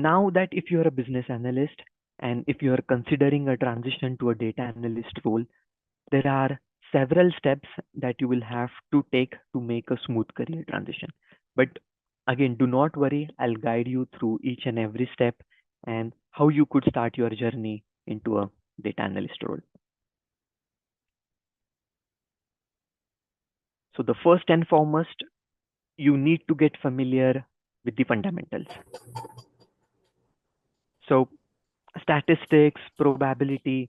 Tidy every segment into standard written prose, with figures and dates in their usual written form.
now that if you're a business analyst and if you're considering a transition to a data analyst role, there are several steps that you will have to take to make a smooth career transition. But again, do not worry, I'll guide you through each and every step and how you could start your journey into a data analyst role. So the first and foremost, you need to get familiar with the fundamentals. So statistics, probability,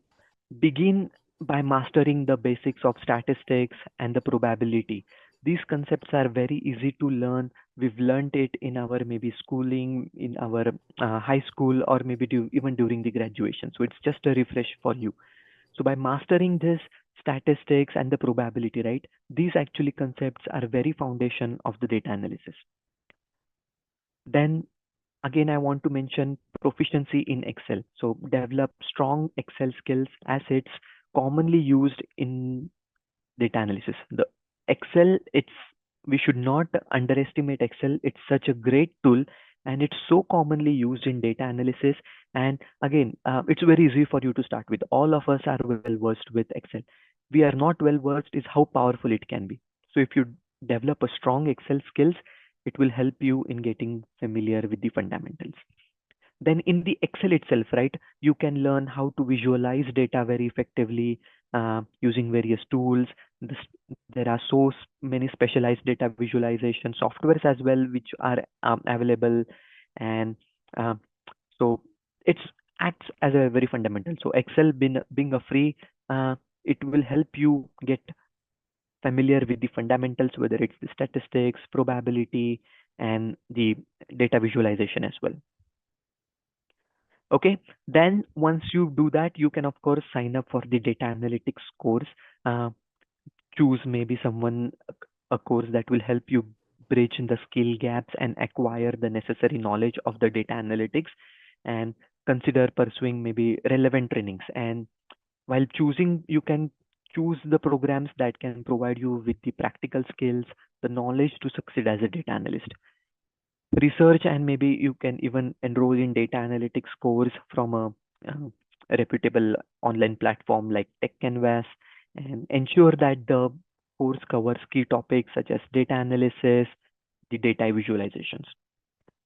begin by mastering the basics of statistics and the probability. These concepts are very easy to learn. We've learned it in our maybe schooling, in our high school, or maybe even during the graduation. So it's just a refresh for you. So by mastering this statistics and the probability, right, these actually concepts are very foundation of the data analysis. Then again, I want to mention proficiency in Excel. So develop strong Excel skills as it's commonly used in data analysis. The Excel, we should not underestimate Excel. It's such a great tool and it's so commonly used in data analysis. And again, it's very easy for you to start with. All of us are well versed with Excel. We are not well versed is how powerful it can be. So if you develop a strong Excel skills, it will help you in getting familiar with the fundamentals. Then in the Excel itself, right, you can learn how to visualize data very effectively using various tools. This, there are many specialized data visualization softwares as well, which are available. And um, so it acts as a very fundamental. So Excel being a free, it will help you get familiar with the fundamentals, whether it's the statistics, probability, and the data visualization as well. Okay, then once you do that, you can of course sign up for the data analytics course. Uh, Choose maybe a course that will help you bridge the skill gaps and acquire the necessary knowledge of the data analytics, and consider pursuing maybe relevant trainings. And while choosing, you can choose the programs that can provide you with the practical skills, the knowledge to succeed as a data analyst. Research, and maybe you can even enroll in data analytics course from a reputable online platform like Tech Canvas, and ensure that the course covers key topics such as data analysis, the data visualizations.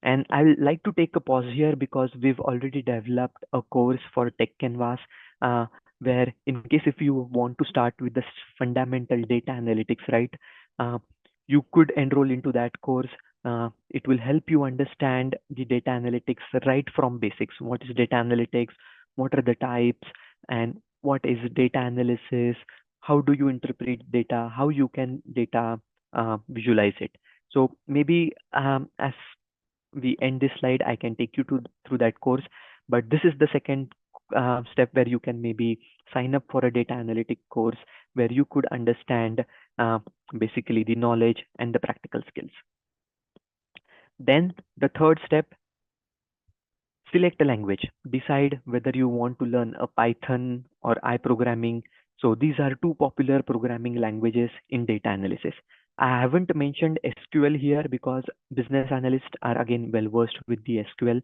And I would like to take a pause here because we've already developed a course for Tech Canvas, where in case if you want to start with the fundamental data analytics, right, uh, you could enroll into that course. It will help you understand the data analytics right from basics. What is data analytics? What are the types? And what is data analysis? How do you interpret data? How you can data visualize it? So maybe as we end this slide, I can take you through that course. But this is the second step where you can maybe sign up for a data analytic course where you could understand basically the knowledge and the practical skills. Then the third step, select a language. Decide whether you want to learn a Python or I programming. So these are two popular programming languages in data analysis. I haven't mentioned SQL here because business analysts are again well versed with the SQL.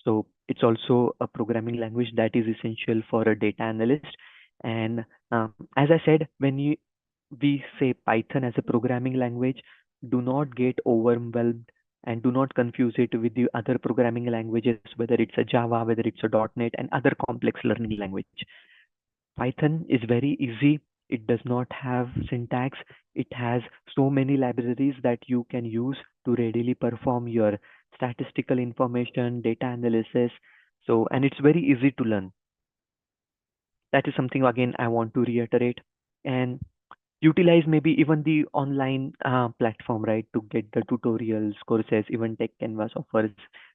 So it's also a programming language that is essential for a data analyst. And as I said, we say Python as a programming language, do not get overwhelmed and do not confuse it with the other programming languages, whether it's a Java, whether it's a .NET, and other complex learning language. Python is very easy. It does not have syntax. It has so many libraries that you can use to readily perform your statistical information, data analysis. So, and it's very easy to learn. That is something again I want to reiterate. And utilize maybe even the online platform, right, to get the tutorials, courses. Even Tech Canvas offers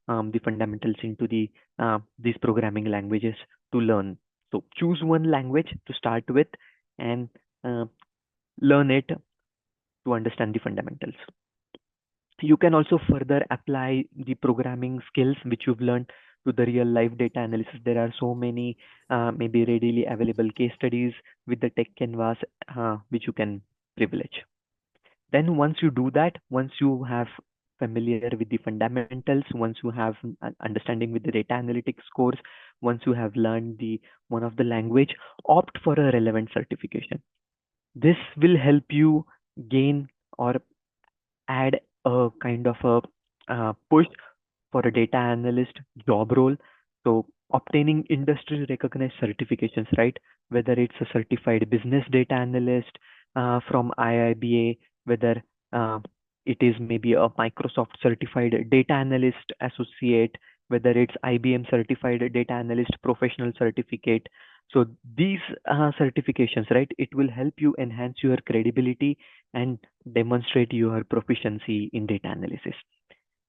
the fundamentals into these programming languages to learn. So choose one language to start with and uh, learn it to understand the fundamentals. You can also further apply the programming skills which you've learned to the real life data analysis. There are so many maybe readily available case studies with the Tech Canvas which you can privilege. Then once you do that, once you have familiar with the fundamentals, once you have an understanding with the data analytics course, once you have learned the one of the language, opt for a relevant certification. This will help you gain or add a kind of a push for a data analyst job role. So obtaining industry recognized certifications, right? Whether it's a certified business data analyst from IIBA, whether uh, it is maybe a Microsoft certified data analyst associate, whether it's IBM certified data analyst professional certificate. So these certifications, right? It will help you enhance your credibility and demonstrate your proficiency in data analysis.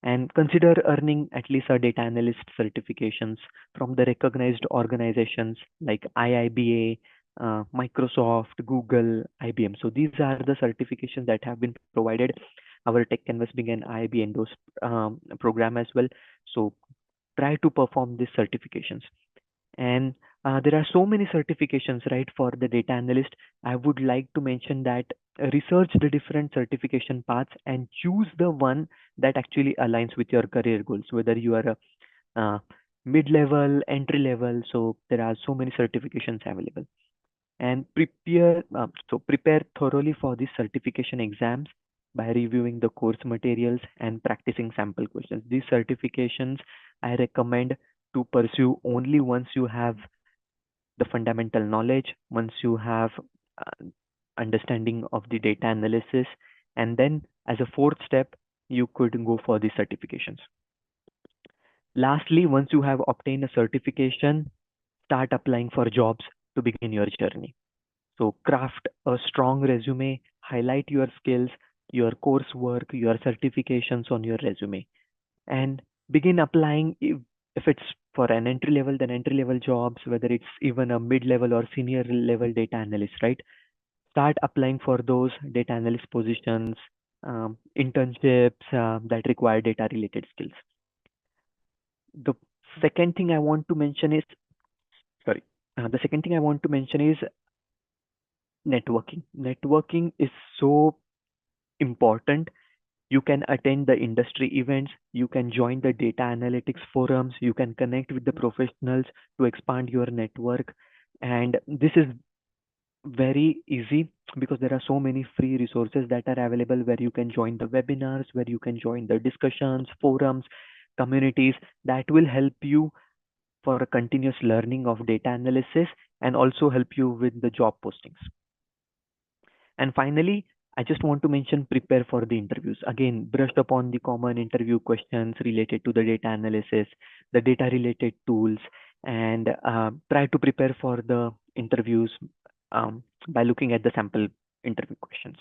And consider earning at least a data analyst certifications from the recognized organizations like IIBA, Microsoft, Google, IBM. So these are the certifications that have been provided. Our Tech Canvas being an IIB endorsed program as well. So try to perform these certifications. And there are so many certifications, right, for the data analyst. I would like to mention that research the different certification paths and choose the one that actually aligns with your career goals, whether you are a mid-level, entry level. So there are so many certifications available. And prepare thoroughly for the certification exams by reviewing the course materials and practicing sample questions. These certifications I recommend to pursue only once you have the fundamental knowledge, once you have understanding of the data analysis, and then as a fourth step, you could go for the certifications. Lastly, once you have obtained a certification, start applying for jobs to begin your journey. So craft a strong resume, highlight your skills, your coursework, your certifications on your resume, and begin applying if it's for an entry level, then entry level jobs, whether it's even a mid level or senior level data analyst, right? Start applying for those data analyst positions, internships that require data related skills. The second thing I want to mention is, sorry, the second thing I want to mention is networking. Networking is so important. You can attend the industry events, you can join the data analytics forums, you can connect with the professionals to expand your network. And this is very easy because there are so many free resources that are available where you can join the webinars, where you can join the discussions, forums, communities that will help you for a continuous learning of data analysis and also help you with the job postings. And finally, I just want to mention prepare for the interviews. Again, brush upon the common interview questions related to the data analysis, the data related tools, and try to prepare for the interviews by looking at the sample interview questions.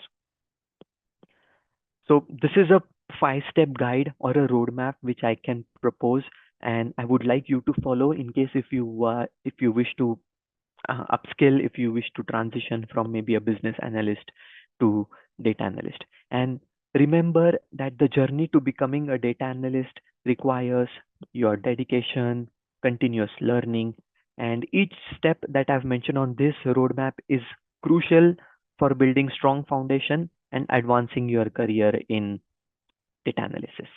So this is a 5-step guide or a roadmap which I can propose, and I would like you to follow in case if you wish to upskill, if you wish to transition from maybe a business analyst to data analyst. And remember that the journey to becoming a data analyst requires your dedication, continuous learning, and each step that I've mentioned on this roadmap is crucial for building strong foundation and advancing your career in data analysis.